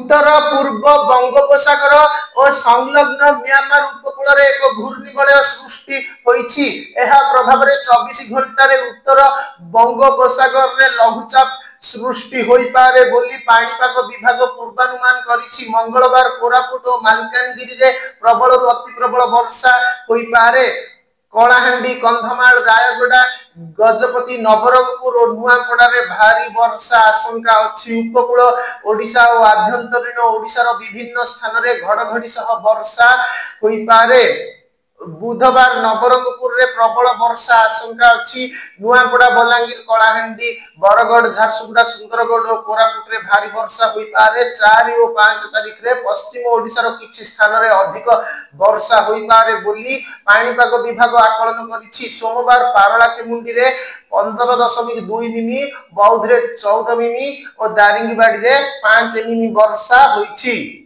उत्तर पूर्व बंगोपसागर और संलग्न म्यांमार उपकूल एक घूर्णिबलय सृष्टि होइछि। एहा प्रभाव रे 24 घंटा रे उत्तर बंगोपसागर रे लघुचाप सृष्टि होई पारे बोली पाणीपाग विभाग पूर्वानुमान करिछि। मंगलवार कोरापुट और मालकानगिरी रे प्रबल रु अति प्रबल वर्षा होई पारे। कलाहांडी कंधमाल रायगड़ा गजपति नवरंगपुर और नुआपड़ा रे भारी वर्षा आशंका अछि। उपकूल ओडिशा और आभ्यंतरीण ओडिशार विभिन्न स्थान रे घड़घड़ी सह वर्षा होई पारे। बुधवार नवरंगपुर रे प्रबल वर्षा आशंका अछि। नुआपड़ा बलांगीर कलाहांडी बरगढ़ झारसुगुड़ा सुंदरगढ़ और कोरापुट रे भारी वर्षा होई पारे। 4 और 5 तारिख रे पश्चिम ओडिशार किछि स्थान रे अधिक वर्षा होई पारे बोली पाणीपाग विभाग आकलन करिछि। सोमवार पारलाकेमुंडी रे 15.2 मिमी, बौद्ध रे 14 मिमी और दारिंगबाड़ी रे 5 मिमी वर्षा होइछि।